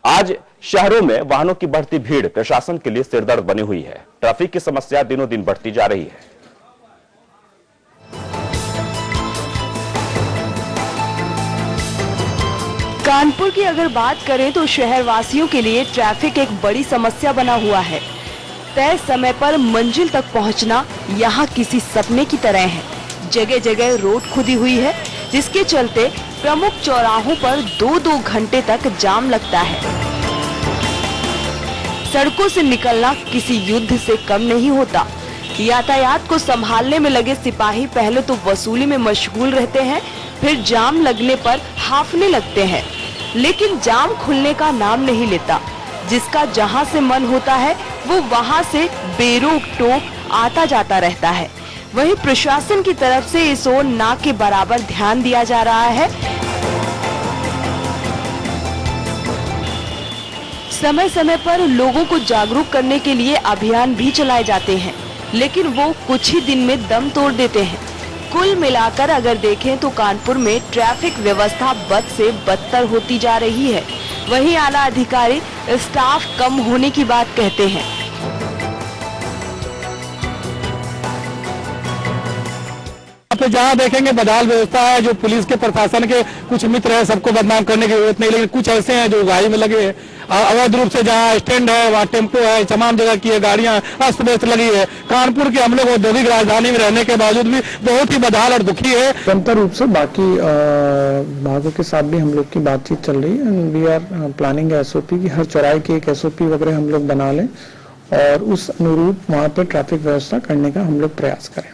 आज शहरों में वाहनों की बढ़ती भीड़ प्रशासन के लिए सिरदर्द बनी हुई है। ट्रैफिक की समस्या दिनों दिन बढ़ती जा रही है। कानपुर की अगर बात करें तो शहर वासियों के लिए ट्रैफिक एक बड़ी समस्या बना हुआ है। तय समय पर मंजिल तक पहुंचना यहाँ किसी सपने की तरह है। जगह जगह रोड खुदी हुई है, जिसके चलते प्रमुख चौराहों पर 2-2 घंटे तक जाम लगता है। सड़कों से निकलना किसी युद्ध से कम नहीं होता। यातायात को संभालने में लगे सिपाही पहले तो वसूली में मशगूल रहते हैं, फिर जाम लगने पर हांफने लगते हैं, लेकिन जाम खुलने का नाम नहीं लेता। जिसका जहां से मन होता है वो वहां से बेरोक टोक आता जाता रहता है। वहीं प्रशासन की तरफ से इस ओर ना के बराबर ध्यान दिया जा रहा है। समय समय पर लोगों को जागरूक करने के लिए अभियान भी चलाए जाते हैं, लेकिन वो कुछ ही दिन में दम तोड़ देते हैं। कुल मिलाकर अगर देखें तो कानपुर में ट्रैफिक व्यवस्था बद से बदतर होती जा रही है। वहीं आला अधिकारी स्टाफ कम होने की बात कहते हैं। पे जहाँ देखेंगे बदहाल व्यवस्था है। जो पुलिस के प्रशासन के कुछ मित्र है, सबको बदनाम करने की जरूरत नहीं, लेकिन कुछ ऐसे हैं जो गाड़ी में लगे हैं अवैध रूप से। जहाँ स्टैंड है वहाँ टेम्पो है, तमाम जगह की गाड़ियां अस्त व्यस्त लगी है। कानपुर के हम लोग औद्योगिक राजधानी में रहने के बावजूद भी बहुत ही बदहाल और दुखी है। निरंतर रूप से बाकी विभागों के साथ भी हम लोग की बातचीत चल रही है। वी आर प्लानिंग SOP की, हर चौराहे की एक SOP वगैरह हम लोग बना लें और उस अनुरूप वहाँ पे ट्रैफिक व्यवस्था करने का हम लोग प्रयास करें।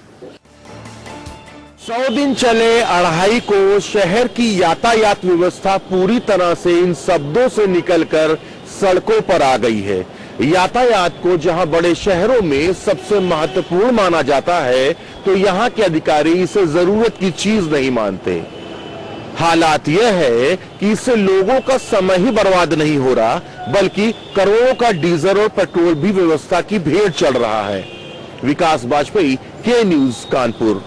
100 दिन चले अढ़ाई को शहर की यातायात व्यवस्था पूरी तरह से इन शब्दों से निकलकर सड़कों पर आ गई है। यातायात को जहां बड़े शहरों में सबसे महत्वपूर्ण माना जाता है, तो यहां के अधिकारी इसे जरूरत की चीज नहीं मानते। हालात यह है कि इससे लोगों का समय ही बर्बाद नहीं हो रहा, बल्कि करोड़ों का डीजल और पेट्रोल भी व्यवस्था की भेंट चढ़ रहा है। विकास वाजपेयी, के न्यूज, कानपुर।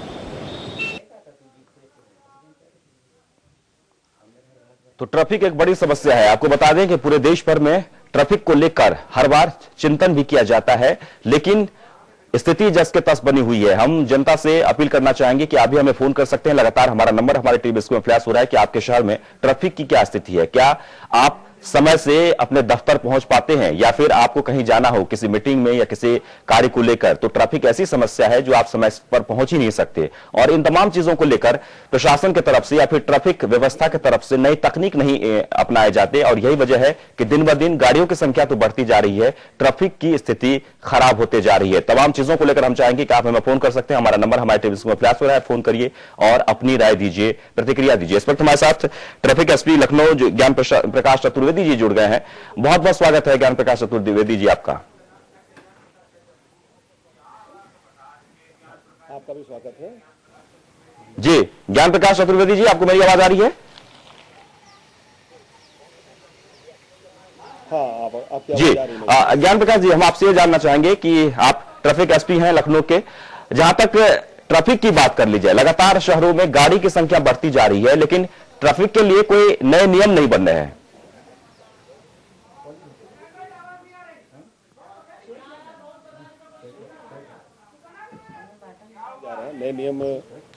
तो ट्रैफिक एक बड़ी समस्या है। आपको बता दें कि पूरे देश भर में ट्रैफिक को लेकर हर बार चिंतन भी किया जाता है, लेकिन स्थिति जस के तस बनी हुई है। हम जनता से अपील करना चाहेंगे कि आप भी हमें फोन कर सकते हैं। लगातार हमारा नंबर हमारे टीवी स्क्रीन में फ्लैश हो रहा है कि आपके शहर में ट्रैफिक की क्या स्थिति है। क्या आप समय से अपने दफ्तर पहुंच पाते हैं, या फिर आपको कहीं जाना हो किसी मीटिंग में या किसी कार्य को लेकर, तो ट्रैफिक ऐसी समस्या है जो आप समय पर पहुंच ही नहीं सकते। और इन तमाम चीजों को लेकर प्रशासन की तरफ से या फिर ट्रैफिक व्यवस्था की तरफ से नई तकनीक नहीं अपनाए जाते, और यही वजह है कि दिन ब दिन गाड़ियों की संख्या तो बढ़ती जा रही है, ट्रैफिक की स्थिति खराब होते जा रही है। तमाम चीजों को लेकर हम चाहेंगे कि आप हमें फोन कर सकते हैं। हमारा नंबर हमारे टीवी स्क्रीन में फ्लैश हो रहा है, फोन करिए और अपनी राय दीजिए, प्रतिक्रिया दीजिए। इस वक्त हमारे साथ ट्रैफिक SP लखनऊ ज्ञान प्रकाश चतुर्वेदी जी जुड़ गए हैं। बहुत बहुत स्वागत है ज्ञान प्रकाश चतुर्वेदी जी आपका। आपका भी स्वागत है जी। ज्ञान प्रकाश चतुर्वेदी जी, आपको मेरी आवाज आ रही है? हाँ, आपकी जी। ज्ञान प्रकाश जी, हम आपसे ये जानना चाहेंगे कि आप ट्रैफिक SP हैं लखनऊ के। जहां तक ट्रैफिक की बात कर ली जाए, लगातार शहरों में गाड़ी की संख्या बढ़ती जा रही है, लेकिन ट्रैफिक के लिए कोई नए नियम नहीं बन रहे हैं। नए नियम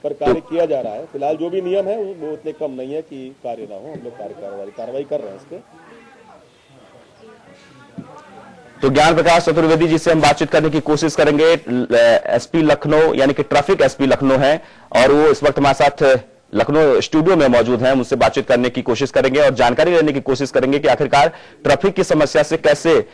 पर कार्य किया जा रहा है। फिलहाल जो भी नियम है वो उतने कम नहीं है कि कार्य ना हो। हम लोग कार्रवाई कर रहे हैं इस पे। तो ज्ञान प्रकाश चतुर्वेदी जी से हम बातचीत करने की कोशिश करेंगे। SP लखनऊ यानी कि ट्रैफिक SP लखनऊ है, और वो इस वक्त हमारे साथ लखनऊ स्टूडियो में मौजूद हैं। मुझसे बातचीत करने की कोशिश करेंगे और जानकारी लेने की कोशिश करेंगे कि आखिरकार ट्रैफिक की समस्या से कैसे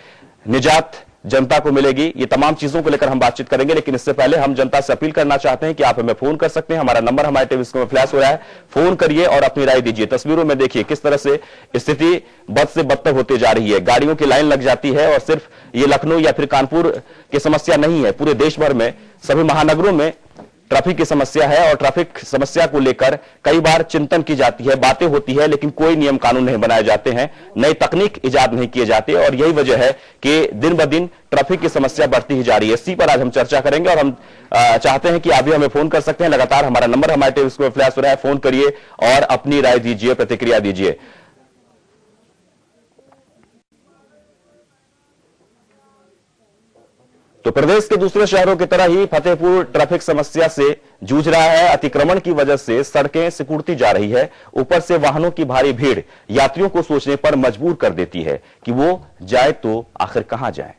निजात जनता को मिलेगी। ये तमाम चीजों को लेकर हम बातचीत करेंगे, लेकिन इससे पहले हम जनता से अपील करना चाहते हैं कि आप हमें फोन कर सकते हैं। हमारा नंबर हमारे टीवी स्क्रीन में फ्लैश हो रहा है, फोन करिए और अपनी राय दीजिए। तस्वीरों में देखिए किस तरह से स्थिति बद से बदतर होती जा रही है। गाड़ियों की लाइन लग जाती है, और सिर्फ ये लखनऊ या फिर कानपुर की समस्या नहीं है, पूरे देश भर में सभी महानगरों में ट्रैफिक की समस्या है। और ट्रैफिक समस्या को लेकर कई बार चिंतन की जाती है, बातें होती है, लेकिन कोई नियम कानून नहीं बनाए जाते हैं, नई तकनीक इजाद नहीं किए जाते, और यही वजह है कि दिन ब दिन ट्रैफिक की समस्या बढ़ती ही जा रही है। इसी पर आज हम चर्चा करेंगे, और हम चाहते हैं कि आप भी हमें फोन कर सकते हैं। लगातार हमारा नंबर हमारे टीवी स्क्रीन में फ्लैश हो रहा है, फोन करिए और अपनी राय दीजिए, प्रतिक्रिया दीजिए। तो प्रदेश के दूसरे शहरों की तरह ही फतेहपुर ट्रैफिक समस्या से जूझ रहा है। अतिक्रमण की वजह से सड़कें सिकुड़ती जा रही है। ऊपर से वाहनों की भारी भीड़ यात्रियों को सोचने पर मजबूर कर देती है कि वो जाए तो आखिर कहां जाए।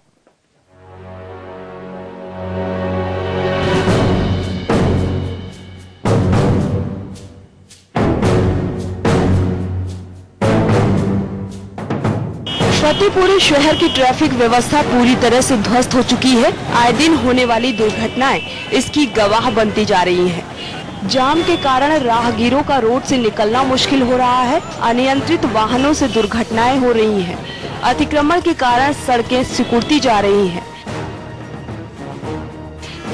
फतेहपुर शहर की ट्रैफिक व्यवस्था पूरी तरह से ध्वस्त हो चुकी है। आए दिन होने वाली दुर्घटनाएं इसकी गवाह बनती जा रही हैं। जाम के कारण राहगीरों का रोड से निकलना मुश्किल हो रहा है। अनियंत्रित वाहनों से दुर्घटनाएं हो रही हैं। अतिक्रमण के कारण सड़कें सिकुड़ती जा रही हैं।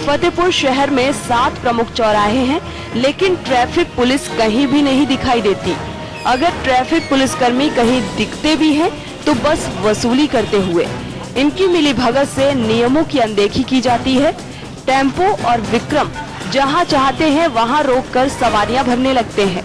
फतेहपुर शहर में 7 प्रमुख चौराहे हैं, लेकिन ट्रैफिक पुलिस कहीं भी नहीं दिखाई देती। अगर ट्रैफिक पुलिसकर्मी कहीं दिखते भी हैं तो बस वसूली करते हुए। इनकी मिलीभगत से नियमों की अनदेखी की जाती है। टेम्पो और विक्रम जहां चाहते हैं वहां रोककर सवारियां भरने लगते हैं।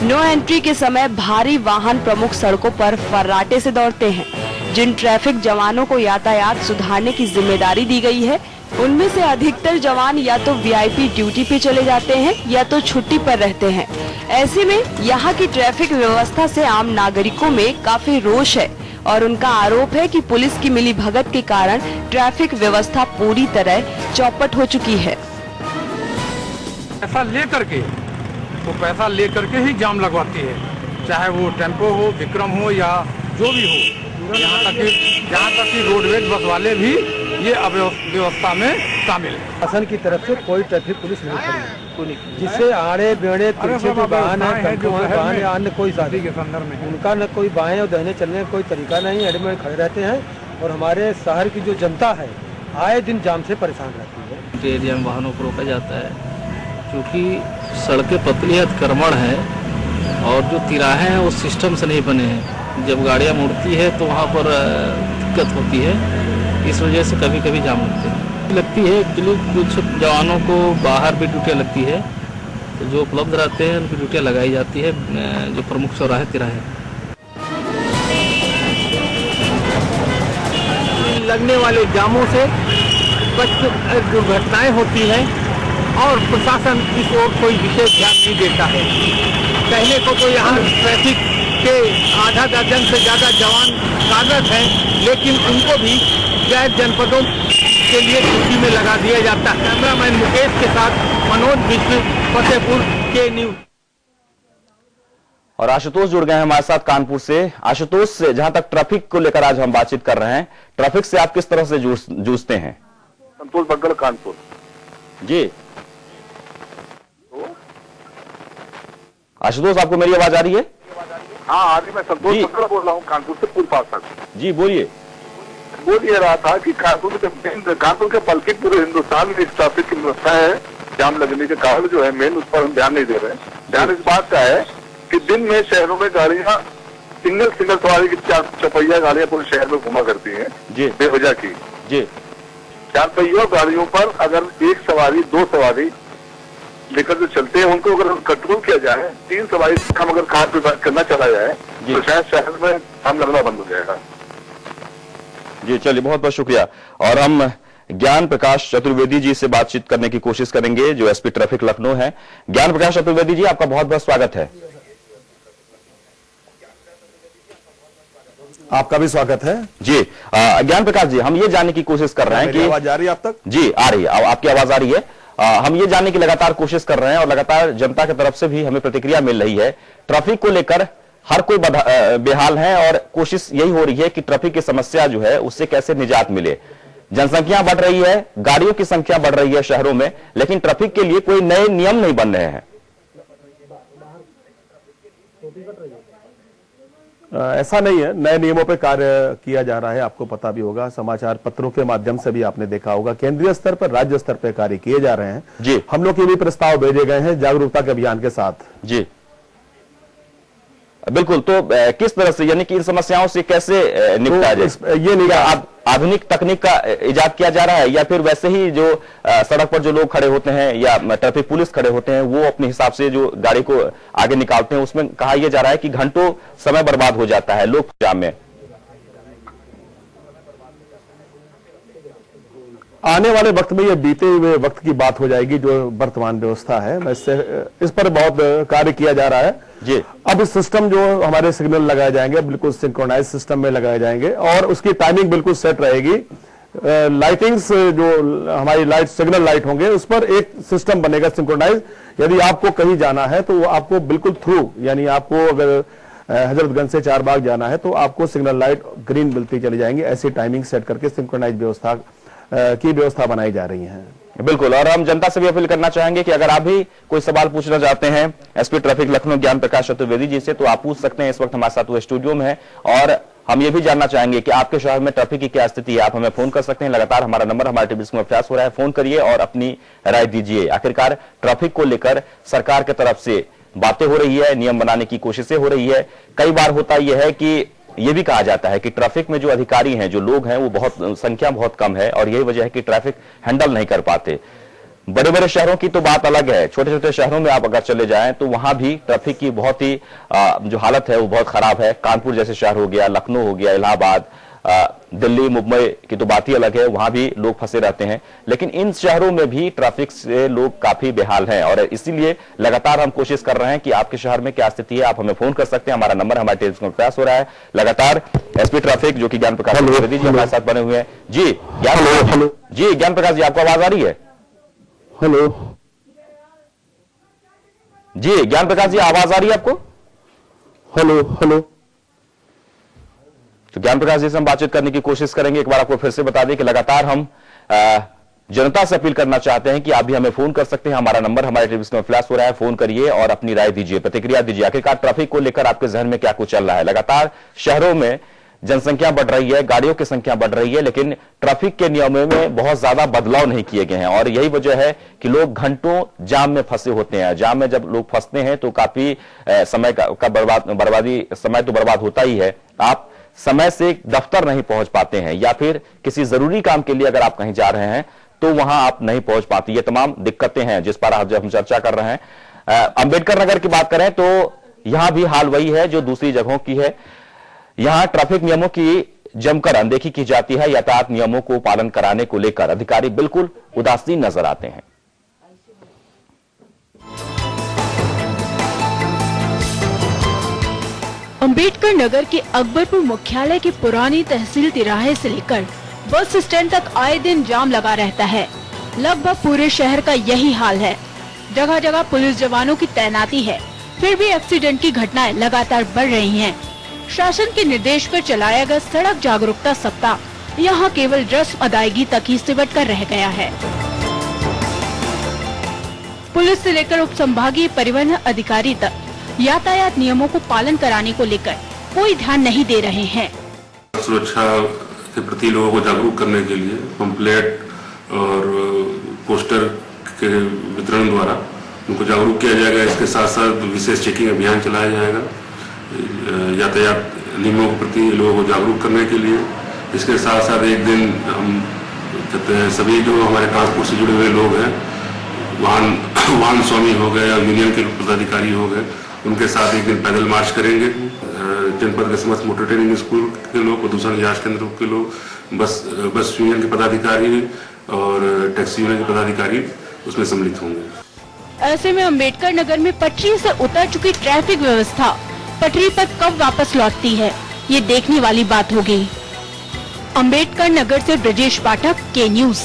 नो एंट्री के समय भारी वाहन प्रमुख सड़कों पर फर्राटे से दौड़ते हैं। जिन ट्रैफिक जवानों को यातायात सुधारने की जिम्मेदारी दी गई है, उनमें से अधिकतर जवान या तो वीआईपी ड्यूटी पे चले जाते हैं या तो छुट्टी पर रहते हैं। ऐसे में यहाँ की ट्रैफिक व्यवस्था से आम नागरिकों में काफी रोष है और उनका आरोप है कि पुलिस की मिलीभगत के कारण ट्रैफिक व्यवस्था पूरी तरह चौपट हो चुकी है। पैसा लेकर के ही जाम लगवाती है, चाहे वो टेम्पो हो, विक्रम हो या जो भी हो। यहाँ तक कि रोडवेज बस वाले भी ये अव्यवस्था में शामिल है। शासन की तरफ से कोई ट्रैफिक पुलिस नहीं खड़ी, जिससे आड़े बेड़े तिरछे जो वाहन है अन्य कोई साथी के संदर्भ में उनका न कोई बाएं और दाहिने चलने का कोई तरीका नहीं, एडे में खड़े रहते हैं। और हमारे शहर की जो जनता है आए दिन जाम से परेशान रहती है। एरिया में वाहनों को रोका जाता है क्योंकि सड़कें पतली अतिक्रमण है और जो तिराहे हैं वो सिस्टम से नहीं बने हैं। जब गाड़ियाँ मुड़ती है तो वहाँ पर दिक्कत होती है। इस वजह से कभी कभी जाम लगती है। एक्चुअली कुछ जवानों को बाहर भी ड्यूटियाँ लगती है, तो जो उपलब्ध रहते हैं उनकी ड्यूटियाँ लगाई जाती है जो प्रमुख चौराहे तिराहे। लगने वाले जामों से दुर्घटनाएं होती हैं और प्रशासन इस ओर कोई विशेष ध्यान नहीं देता है। कहने को यहाँ ट्रैफिक के आधा दर्जन से ज्यादा जवान कार्यरत हैं, लेकिन उनको भी गैर जनपदों के लिए ड्यूटी में लगा दिया जाता है। कैमरामैन मुकेश के साथ मनोज विश्व, फतेहपुर के न्यूज। और आशुतोष जुड़ गए हैं हमारे साथ कानपुर से। आशुतोष से जहां तक ट्रैफिक को लेकर आज हम बातचीत कर रहे हैं, ट्रैफिक से आप किस तरह से जूझते हैं? संतोष बग्गल, कानपुर जी। आशुतोष, आपको मेरी आवाज आ रही है? हाँ, आज मैं संतोष बग्गल बोल रहा हूँ कानपुर से पूर्व पार्षद। जी बोलिए। बोल ये रहा था कि कानपुर के बल्कि पूरे हिंदुस्तान में इस ट्रैफिक की व्यवस्था है। जाम लगने के कारण जो है मेन, उस पर हम ध्यान नहीं दे रहे हैं। ध्यान इस बात का है कि दिन में शहरों में गाड़ियां सिंगल सवारी की 4 चौपहिया गाड़ियां पूरे शहर में घुमा करती हैं जी, बेवजह की जी। 4 पहिया गाड़ियों पर अगर 1 सवारी 2 सवारी लेकर जो चलते हैं उनको अगर कंट्रोल किया जाए, 3 सवारी हम अगर कार पे करना चला जाए तो शायद शहर में जाम लगना बंद हो जाएगा। जी चलिए, बहुत बहुत शुक्रिया। और हम ज्ञान प्रकाश चतुर्वेदी जी से बातचीत करने की कोशिश करेंगे, जो एसपी ट्रैफिक लखनऊ है। ज्ञान प्रकाश चतुर्वेदी जी, आपका बहुत बहुत स्वागत है। आपका भी स्वागत है जी। ज्ञान प्रकाश जी, हम ये जानने की कोशिश कर रहे हैं कि आवाज आ रही है आप तक? जी आ रही है, आपकी आवाज आ रही है। हम ये जानने की लगातार कोशिश कर रहे हैं और लगातार जनता की तरफ से भी हमें प्रतिक्रिया मिल रही है। ट्रैफिक को लेकर हर कोई बेहाल है और कोशिश यही हो रही है कि ट्रैफिक की समस्या जो है उससे कैसे निजात मिले। जनसंख्या बढ़ रही है, गाड़ियों की संख्या बढ़ रही है शहरों में, लेकिन ट्रैफिक के लिए कोई नए नियम नहीं बन रहे हैं। ऐसा नहीं है, नए नियमों पर कार्य किया जा रहा है। आपको पता भी होगा, समाचार पत्रों के माध्यम से भी आपने देखा होगा, केंद्रीय स्तर पर राज्य स्तर पर कार्य किए जा रहे हैं जी। हम लोग के भी प्रस्ताव भेजे गए हैं जागरूकता के अभियान के साथ जी। बिल्कुल, तो किस तरह से, यानी कि इन समस्याओं से कैसे निपटा जाए? ये नहीं, आधुनिक तकनीक का इजाद किया जा रहा है या फिर वैसे ही जो सड़क पर जो लोग खड़े होते हैं या ट्रैफिक पुलिस खड़े होते हैं वो अपने हिसाब से जो गाड़ी को आगे निकालते हैं, उसमें कहा यह जा रहा है कि घंटों समय बर्बाद हो जाता है लोग जाम में। आने वाले वक्त में ये बीते हुए वक्त की बात हो जाएगी जो वर्तमान व्यवस्था है। वैसे इस पर बहुत कार्य किया जा रहा है जी। अब इस सिस्टम जो हमारे सिग्नल लगाए जाएंगे बिल्कुल सिंक्रोनाइज सिस्टम में लगाए जाएंगे और उसकी टाइमिंग बिल्कुल सेट रहेगी। लाइटिंग्स जो हमारी लाइट सिग्नल लाइट होंगे उस पर एक सिस्टम बनेगा सिंक्रोनाइज। यदि आपको कहीं जाना है तो वो आपको बिल्कुल थ्रू, यानी आपको अगर हजरतगंज से चारबाग जाना है तो आपको सिग्नल लाइट ग्रीन मिलती चली जाएंगी। ऐसी टाइमिंग सेट करके सिंक्रोनाइज व्यवस्था की व्यवस्था बनाई जा रही है। बिल्कुल, और हम जनता से भी अपील करना चाहेंगे कि अगर आप भी कोई सवाल पूछना चाहते हैं एसपी ट्रैफिक लखनऊ ज्ञान प्रकाश चतुर्वेदी जी से तो आप पूछ सकते हैं। इस वक्त हमारे साथ वो स्टूडियो में है और हम ये भी जानना चाहेंगे कि आपके शहर में ट्रैफिक की क्या स्थिति है। आप हमें फोन कर सकते हैं। लगातार हमारा नंबर हमारे टीवी स्क्रीन में फ्लैश हो रहा है, फोन करिए और अपनी राय दीजिए। आखिरकार ट्रैफिक को लेकर सरकार की तरफ से बातें हो रही है, नियम बनाने की कोशिशें हो रही है। कई बार होता यह है कि ये भी कहा जाता है कि ट्रैफिक में जो अधिकारी हैं, जो लोग हैं, वो बहुत संख्या बहुत कम है और यही वजह है कि ट्रैफिक हैंडल नहीं कर पाते। बड़े बड़े शहरों की तो बात अलग है, छोटे छोटे शहरों में आप अगर चले जाएं तो वहां भी ट्रैफिक की बहुत ही जो हालत है वो बहुत खराब है। कानपुर जैसे शहर हो गया, लखनऊ हो गया, इलाहाबाद, दिल्ली, मुंबई की तो बात ही अलग है, वहां भी लोग फंसे रहते हैं। लेकिन इन शहरों में भी ट्रैफिक से लोग काफी बेहाल हैं और इसीलिए लगातार हम कोशिश कर रहे हैं कि आपके शहर में क्या स्थिति है। आप हमें फोन कर सकते हैं, हमारा नंबर हमारे टेलीफोन पर प्रयास हो रहा है। लगातार एसपी ट्रैफिक जो कि ज्ञान प्रकाश चतुर्वेदी जी हमारे साथ बने हुए हैं। जी ज्ञान प्रकाश जी, आपको आवाज आ रही है? हेलो जी ज्ञान प्रकाश जी, आवाज आ रही है आपको? हेलो तो ज्ञान प्रकाश जी से हम बातचीत करने की कोशिश करेंगे। एक बार आपको फिर से बता दें कि लगातार हम जनता से अपील करना चाहते हैं कि आप भी हमें फोन कर सकते हैं। हमारा नंबर हमारे टीवी स्क्रीन में फ्लैश हो रहा है, फोन करिए और अपनी राय दीजिए, प्रतिक्रिया दीजिए। आखिरकार ट्रैफिक को लेकर आपके जहन में क्या कुछ चल रहा है? लगातार शहरों में जनसंख्या बढ़ रही है, गाड़ियों की संख्या बढ़ रही है, लेकिन ट्रैफिक के नियमों में बहुत ज्यादा बदलाव नहीं किए गए हैं और यही वजह है कि लोग घंटों जाम में फंसे होते हैं। जाम में जब लोग फंसते हैं तो काफी समय का बर्बादी समय तो बर्बाद होता ही है। आप समय से दफ्तर नहीं पहुंच पाते हैं या फिर किसी जरूरी काम के लिए अगर आप कहीं जा रहे हैं तो वहां आप नहीं पहुंच पाते। ये तमाम दिक्कतें हैं जिस पर हम चर्चा कर रहे हैं। अंबेडकर नगर की बात करें तो यहां भी हाल वही है जो दूसरी जगहों की है। यहां ट्रैफिक नियमों की जमकर अनदेखी की जाती है। यातायात नियमों को पालन कराने को लेकर अधिकारी बिल्कुल उदासीन नजर आते हैं। अंबेडकर नगर के अकबरपुर मुख्यालय की पुरानी तहसील तिराहे से लेकर बस स्टैंड तक आए दिन जाम लगा रहता है। लगभग पूरे शहर का यही हाल है। जगह जगह पुलिस जवानों की तैनाती है, फिर भी एक्सीडेंट की घटनाएं लगातार बढ़ रही हैं। शासन के निर्देश पर चलाया गया सड़क जागरूकता सप्ताह यहां केवल रस्म अदायगी तक ही सिमट कर रह गया है। पुलिस से लेकर उप संभागीय परिवहन अधिकारी तक यातायात नियमों को पालन कराने को लेकर कोई ध्यान नहीं दे रहे हैं। सुरक्षा के प्रति लोगों को जागरूक करने के लिए पंपलेट और पोस्टर के वितरण द्वारा उनको जागरूक किया जाएगा। इसके साथ साथ विशेष चेकिंग अभियान चलाया जाएगा यातायात नियमों के प्रति लोगों को जागरूक करने के लिए। इसके साथ साथ एक दिन हम कहते हैं सभी जो हमारे ट्रांसपोर्ट से जुड़े हुए लोग हैं, वाहन स्वामी हो गए या यूनियन के पदाधिकारी हो गए, उनके साथ एक दिन पैदल मार्च करेंगे। जनपद के समस्त मोटर ट्रेनिंग स्कूल के लोग, प्रदूषण जांच केंद्र के लोग, बस यूनियन के पदाधिकारी और टैक्सी यूनियन के पदाधिकारी उसमें सम्मिलित होंगे। ऐसे में अंबेडकर नगर में पटरी से उतर चुकी ट्रैफिक व्यवस्था पटरी पर कब वापस लौटती है, ये देखने वाली बात होगी। अंबेडकर नगर से ब्रजेश पाठक, के न्यूज़।